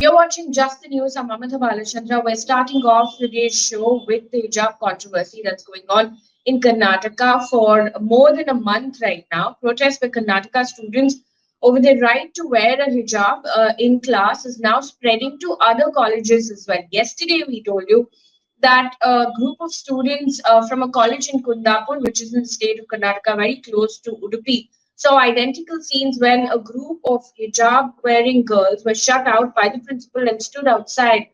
You're watching Just the News. I'm Mamata Balachandra. We're starting off today's show with the hijab controversy that's going on in Karnataka for more than a month right now. Protests by Karnataka students over their right to wear a hijab in class is now spreading to other colleges as well. Yesterday, we told you that a group of students from a college in Kundapur, which is in the state of Karnataka, very close to Udupi, saw identical scenes when a group of hijab wearing girls were shut out by the principal and stood outside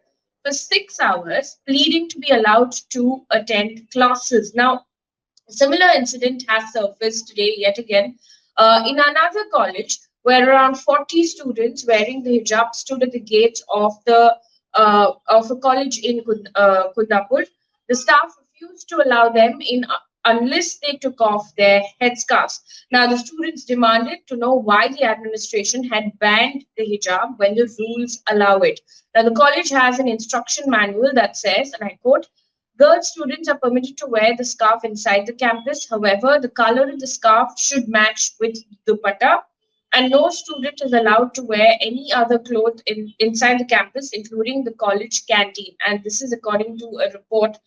for 6 hours, pleading to be allowed to attend classes. Now, a similar incident has surfaced today yet again in another college where around 40 students wearing the hijab stood at the gates of a college in Kundapur. The staff refused to allow them in unless they took off their headscarves. Now, the students demanded to know why the administration had banned the hijab when the rules allow it. Now, the college has an instruction manual that says, and I quote, girl students are permitted to wear the scarf inside the campus. However, the color of the scarf should match with dupatta, and no student is allowed to wear any other cloth inside the campus, including the college canteen. And this is according to a report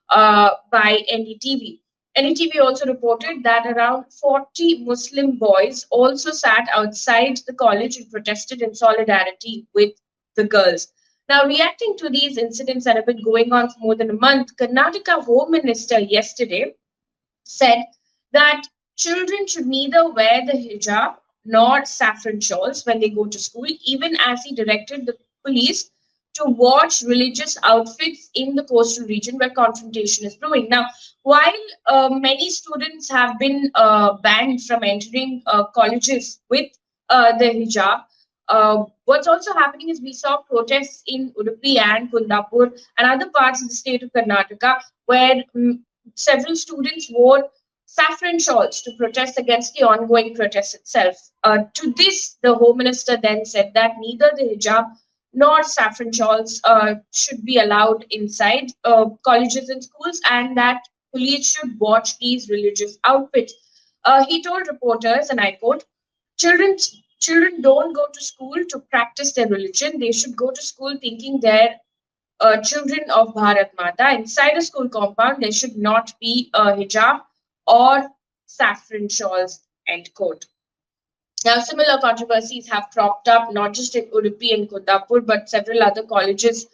by NDTV. NDTV also reported that around 40 Muslim boys also sat outside the college and protested in solidarity with the girls. Now, reacting to these incidents that have been going on for more than a month, Karnataka Home Minister yesterday said that children should neither wear the hijab nor saffron shawls when they go to school, even as he directed the police to watch religious outfits in the coastal region where confrontation is brewing. Now, while many students have been banned from entering colleges with the hijab, what's also happening is we saw protests in Udupi and Kundapur and other parts of the state of Karnataka where several students wore saffron shawls to protest against the ongoing protest itself. To this, the Home Minister then said that neither the hijab nor saffron shawls should be allowed inside colleges and schools, and that police should watch these religious outfits. He told reporters, and I quote, Children, children don't go to school to practice their religion. They should go to school thinking they're children of Bharat Mata. Inside a school compound, there should not be a hijab or saffron shawls, end quote. Now, similar controversies have cropped up not just in Udupi and Kundapur, but several other colleges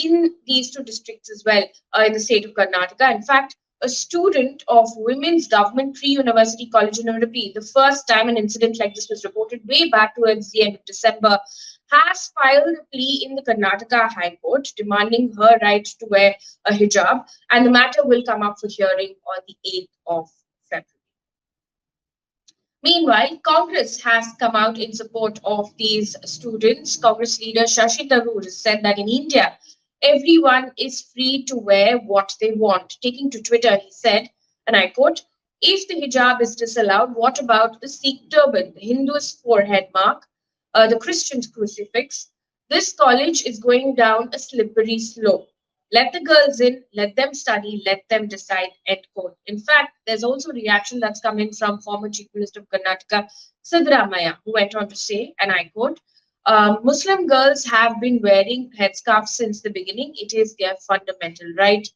in these two districts as well in the state of Karnataka. In fact, a student of Women's Government Pre-University College in Udupi, the first time an incident like this was reported way back towards the end of December, has filed a plea in the Karnataka High Court demanding her right to wear a hijab, and the matter will come up for hearing on the 8th of February. Meanwhile, Congress has come out in support of these students. Congress leader Sashi Tharoor has said that in India, everyone is free to wear what they want. Taking to Twitter, he said, and I quote, if the hijab is disallowed, what about the Sikh turban, the Hindu's forehead mark, the Christian's crucifix? This college is going down a slippery slope. Let the girls in, let them study, let them decide, end quote. In fact, there's also a reaction that's come in from former Chief Minister of Karnataka, Siddaramaiah, who went on to say, and I quote, Muslim girls have been wearing headscarves since the beginning. It is their fundamental right.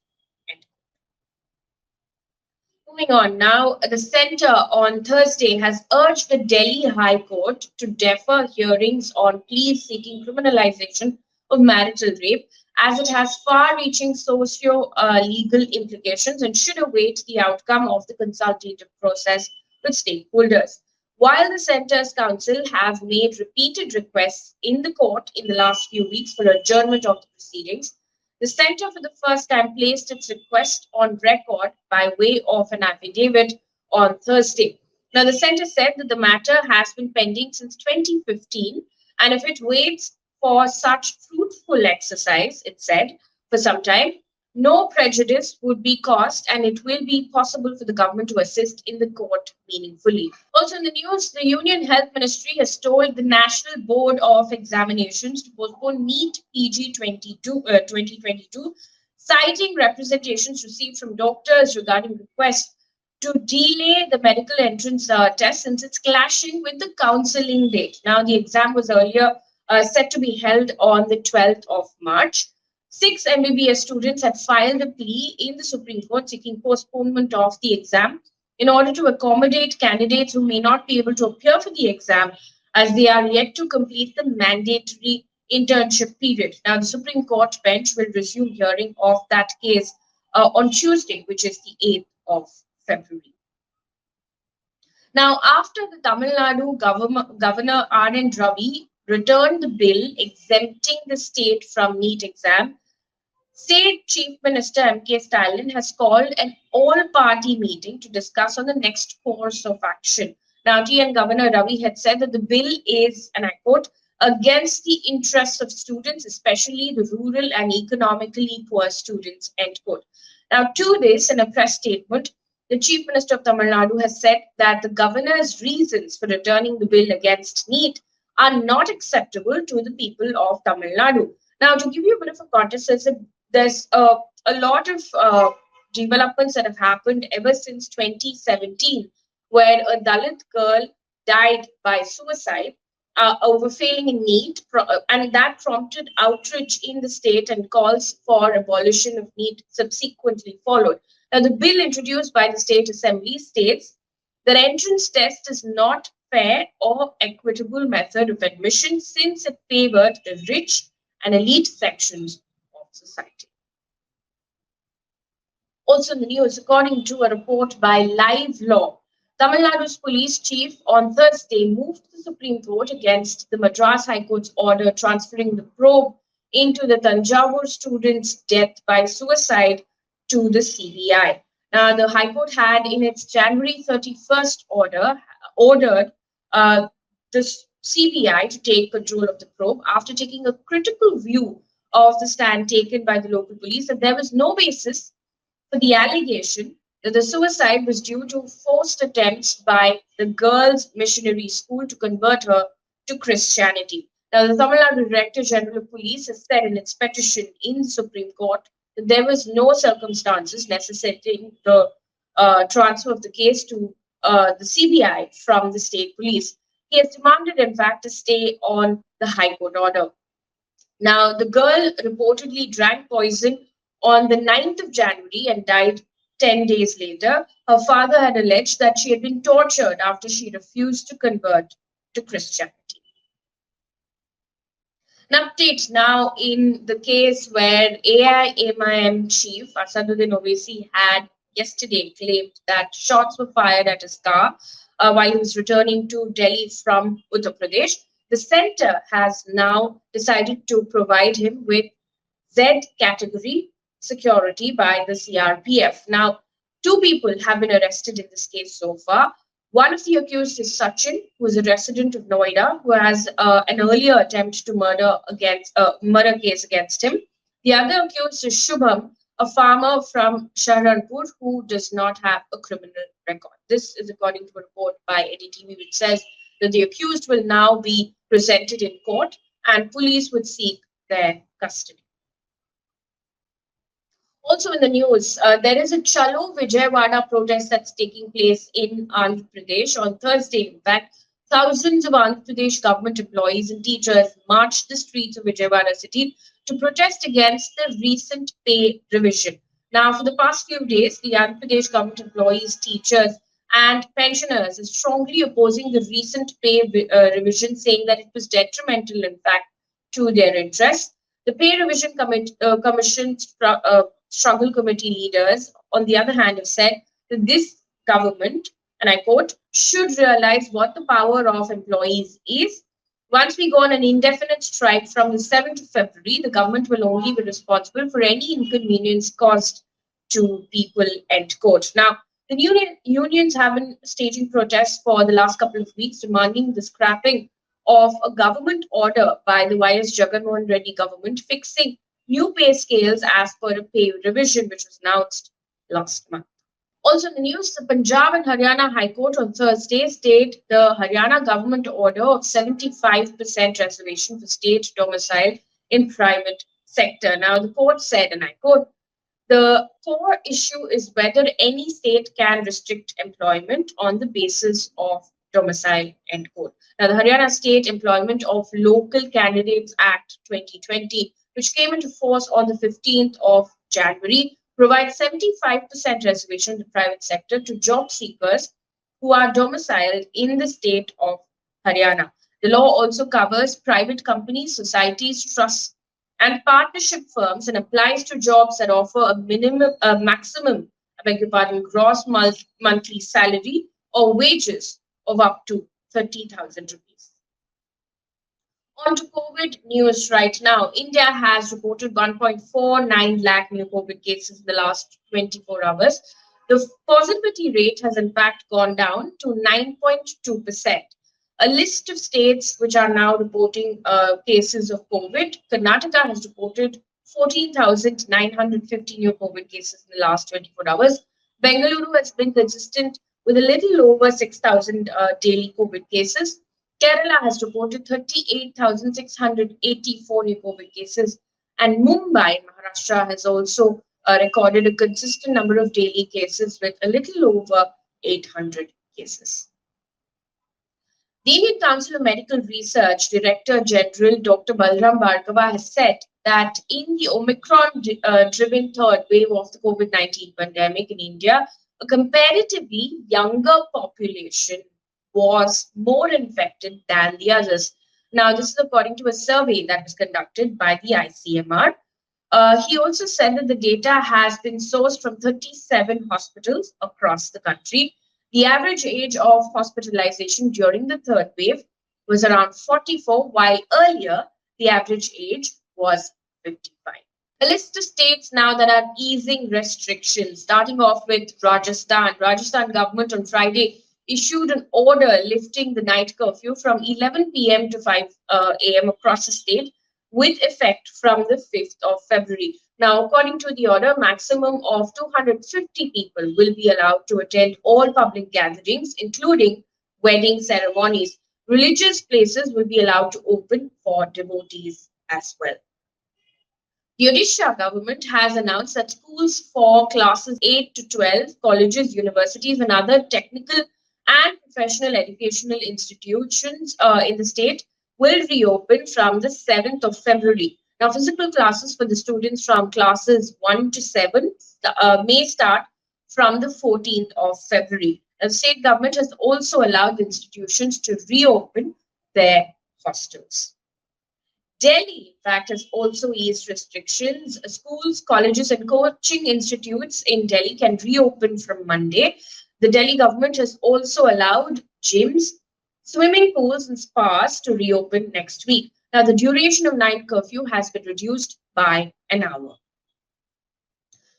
Moving on now, the centre on Thursday has urged the Delhi High Court to defer hearings on pleas seeking criminalization of marital rape, as it has far-reaching socio-legal implications and should await the outcome of the consultative process with stakeholders. While the Centre's counsel have made repeated requests in the court in the last few weeks for adjournment of the proceedings, the Centre for the first time placed its request on record by way of an affidavit on Thursday. Now, the Centre said that the matter has been pending since 2015, and if it waits for such fruitful exercise, it said, for some time, no prejudice would be caused and it will be possible for the government to assist in the court meaningfully. Also in the news, the Union Health Ministry has told the National Board of Examinations to postpone NEET PG 2022, citing representations received from doctors regarding requests to delay the medical entrance test since it's clashing with the counseling date. Now, the exam was earlier set to be held on the 12th of March. 6 MBBS students had filed a plea in the Supreme Court seeking postponement of the exam in order to accommodate candidates who may not be able to appear for the exam as they are yet to complete the mandatory internship period. Now, the Supreme Court bench will resume hearing of that case on Tuesday, which is the 8th of February. Now, after the Tamil Nadu Governor R.N. Ravi returned the bill exempting the state from NEET exam, State Chief Minister M.K. Stalin has called an all-party meeting to discuss on the next course of action. Now, TN Governor Ravi had said that the bill is, and I quote, against the interests of students, especially the rural and economically poor students, end quote. Now, to this, in a press statement, the Chief Minister of Tamil Nadu has said that the governor's reasons for returning the bill against NEET are not acceptable to the people of Tamil Nadu. Now, to give you a bit of a context, there's a lot of developments that have happened ever since 2017, where a Dalit girl died by suicide over failing in NEET, and that prompted outrage in the state, and calls for abolition of NEET subsequently followed. Now, the bill introduced by the State Assembly states that entrance test is not fair or equitable method of admission since it favored the rich and elite sections of society. Also in the news, according to a report by Live Law, Tamil Nadu's police chief on Thursday moved the Supreme Court against the Madras High Court's order transferring the probe into the Thanjavur student's death by suicide to the CBI. Now, the High Court had in its January 31st ordered the CBI to take control of the probe after taking a critical view of the stand taken by the local police that there was no basis for the allegation that the suicide was due to forced attempts by the girls' missionary school to convert her to Christianity. Now, the Tamil Nadu Director General of Police has said in its petition in the Supreme Court that there was no circumstances necessitating the transfer of the case to the CBI from the state police. He has demanded, in fact, a stay on the High Court order. Now, the girl reportedly drank poison on the 9th of January and died 10 days later. Her father had alleged that she had been tortured after she refused to convert to Christianity. An update now in the case where AIMIM chief Asaduddin Owaisi had yesterday claimed that shots were fired at his car while he was returning to Delhi from Uttar Pradesh. The center has now decided to provide him with Z category security by the CRPF. Now, 2 people have been arrested in this case so far. One of the accused is Sachin, who is a resident of Noida, who has an earlier attempt to murder case against him. The other accused is Shubham, a farmer from Shahranpur who does not have a criminal record. This is according to a report by ADTV, which says that the accused will now be presented in court and police would seek their custody. Also in the news, there is a Chalo Vijayawada protest that's taking place in Andhra Pradesh on Thursday. In fact, thousands of Andhra Pradesh government employees and teachers marched the streets of Vijayawada city to protest against the recent pay revision. Now, for the past few days, the Andhra Pradesh government employees, teachers, and pensioners are strongly opposing the recent pay revision, saying that it was detrimental, in fact, to their interests. The pay revision commission struggle committee leaders, on the other hand, have said that this government, and I quote, should realize what the power of employees is. Once we go on an indefinite strike from the 7th of February, the government will only be responsible for any inconvenience caused to people, end quote. Now, the unions have been staging protests for the last couple of weeks, demanding the scrapping of a government order by the YS Jagannath Reddy government fixing new pay scales as per a pay revision, which was announced last month. Also in the news, the Punjab and Haryana High Court on Thursday stayed the Haryana government order of 75% reservation for state domicile in private sector. Now, the court said, and I quote, the core issue is whether any state can restrict employment on the basis of domicile, end quote. Now, the Haryana State Employment of Local Candidates Act 2020, which came into force on the 15th of January, provides 75% reservation in the private sector to job seekers who are domiciled in the state of Haryana. The law also covers private companies, societies, trusts, and partnership firms and applies to jobs that offer a maximum, I beg your pardon, gross monthly salary or wages of up to 30,000 rupees. On to COVID news right now. India has reported 1.49 lakh new COVID cases in the last 24 hours. The positivity rate has in fact gone down to 9.2%. A list of states which are now reporting cases of COVID. Karnataka has reported 14,950 new COVID cases in the last 24 hours. Bengaluru has been consistent with a little over 6,000 daily COVID cases. Kerala has reported 38,684 new COVID cases, and Mumbai, Maharashtra, has also recorded a consistent number of daily cases with a little over 800 cases. The Indian Council of Medical Research Director General Dr. Balram Bhargava has said that in the Omicron-driven third wave of the COVID-19 pandemic in India, a comparatively younger population was more infected than the others. Now, this is according to a survey that was conducted by the ICMR. He also said that the data has been sourced from 37 hospitals across the country. The average age of hospitalization during the third wave was around 44, while earlier the average age was 55. A list of states now that are easing restrictions, starting off with Rajasthan. Rajasthan government on Friday issued an order lifting the night curfew from 11 p.m. to 5 a.m. across the state with effect from the 5th of February. Now, according to the order, maximum of 250 people will be allowed to attend all public gatherings, including wedding ceremonies. Religious places will be allowed to open for devotees as well. The Odisha government has announced that schools for classes 8 to 12, colleges, universities, and other technical and professional educational institutions in the state will reopen from the 7th of February. Now, physical classes for the students from classes 1 to 7 may start from the 14th of February. The state government has also allowed the institutions to reopen their hostels. Delhi, in fact, has also eased restrictions. Schools, colleges, and coaching institutes in Delhi can reopen from Monday. The Delhi government has also allowed gyms, swimming pools, and spas to reopen next week. Now, the duration of night curfew has been reduced by an hour.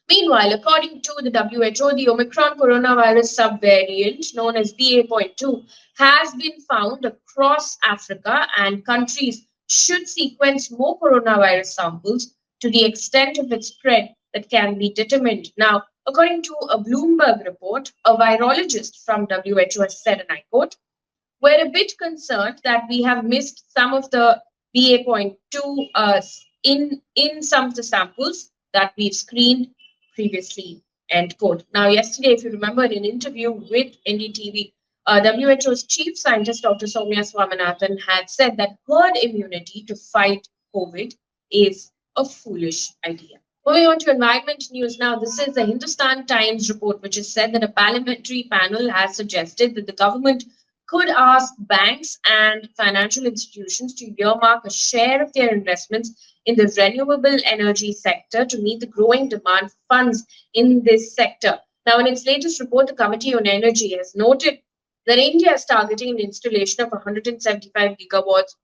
Meanwhile, according to the WHO, the Omicron coronavirus subvariant known as BA.2 has been found across Africa, and countries should sequence more coronavirus samples to the extent of its spread that can be determined. Now, according to a Bloomberg report, a virologist from WHO has said, and I quote, "We're a bit concerned that we have missed some of the BA.2 in some of the samples that we've screened previously," end quote. Now, yesterday, if you remember, in an interview with NDTV, WHO's chief scientist, Dr. Soumya Swaminathan, had said that herd immunity to fight COVID is a foolish idea. Moving on to environment news now, this is the Hindustan Times report, which has said that a parliamentary panel has suggested that the government could ask banks and financial institutions to earmark a share of their investments in the renewable energy sector to meet the growing demand for funds in this sector. Now, in its latest report, the Committee on Energy has noted that India is targeting an installation of 175 gigawatts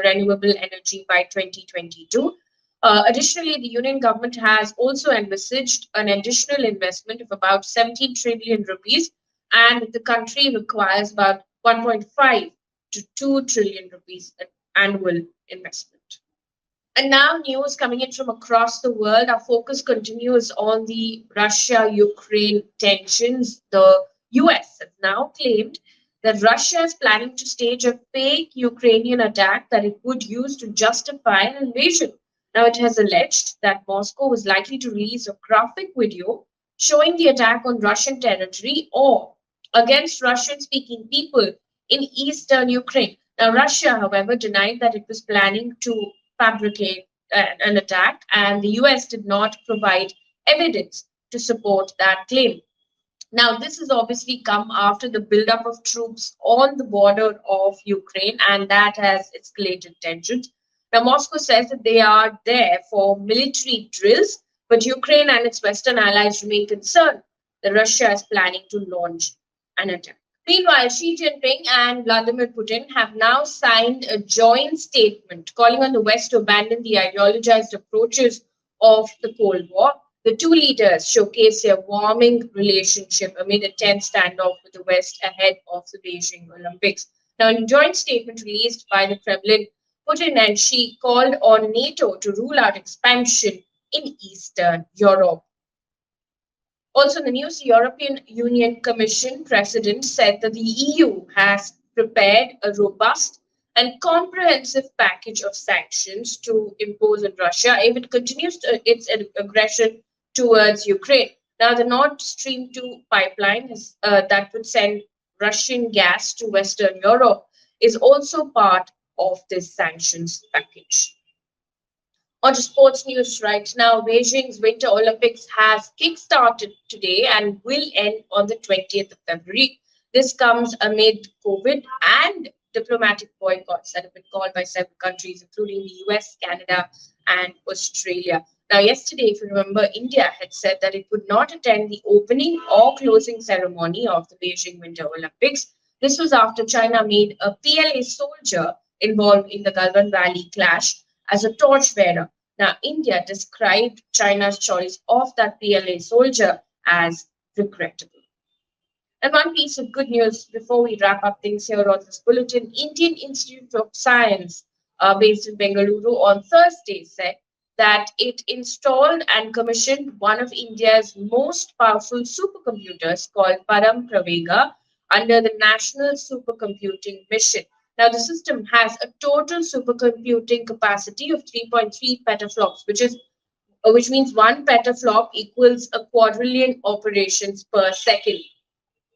renewable energy by 2022. Additionally, the union government has also envisaged an additional investment of about 17 trillion rupees, and the country requires about 1.5 to 2 trillion rupees annual investment. And now news coming in from across the world. Our focus continues on the Russia-Ukraine tensions. The US has now claimed that Russia is planning to stage a fake Ukrainian attack that it would use to justify an invasion. Now, it has alleged that Moscow was likely to release a graphic video showing the attack on Russian territory or against Russian-speaking people in eastern Ukraine. Now, Russia, however, denied that it was planning to fabricate an attack, and the US did not provide evidence to support that claim. Now, this has obviously come after the buildup of troops on the border of Ukraine, and that has escalated tensions. Now, Moscow says that they are there for military drills, but Ukraine and its Western allies remain concerned that Russia is planning to launch an attack. Meanwhile, Xi Jinping and Vladimir Putin have now signed a joint statement calling on the West to abandon the ideologized approaches of the Cold War. The two leaders showcased their warming relationship amid a tense standoff with the West ahead of the Beijing Olympics. Now, in a joint statement released by the Kremlin, Putin and Xi called on NATO to rule out expansion in Eastern Europe. Also, in the news, the European Union Commission President said that the EU has prepared a robust and comprehensive package of sanctions to impose on Russia if it continues its aggression towards Ukraine. Now, the Nord Stream 2 pipeline that would send Russian gas to Western Europe is also part of this sanctions package. On to sports news right now, Beijing's Winter Olympics has kick-started today and will end on the 20th of February. This comes amid COVID and diplomatic boycotts that have been called by several countries, including the US, Canada, and Australia. Now, yesterday, if you remember, India had said that it would not attend the opening or closing ceremony of the Beijing Winter Olympics. This was after China made a PLA soldier involved in the Galwan Valley clash as a torchbearer. Now, India described China's choice of that PLA soldier as regrettable. And one piece of good news before we wrap up things here on this bulletin, Indian Institute of Science, based in Bengaluru, on Thursday said that it installed and commissioned one of India's most powerful supercomputers called Param Pravega under the National Supercomputing Mission. Now, the system has a total supercomputing capacity of 3.3 petaflops, which means one petaflop equals a quadrillion operations per second.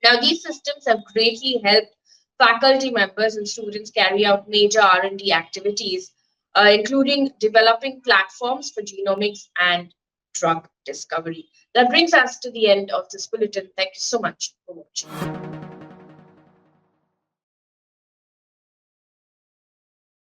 Now, these systems have greatly helped faculty members and students carry out major R&D activities, including developing platforms for genomics and drug discovery. That brings us to the end of this bulletin. Thank you so much for watching.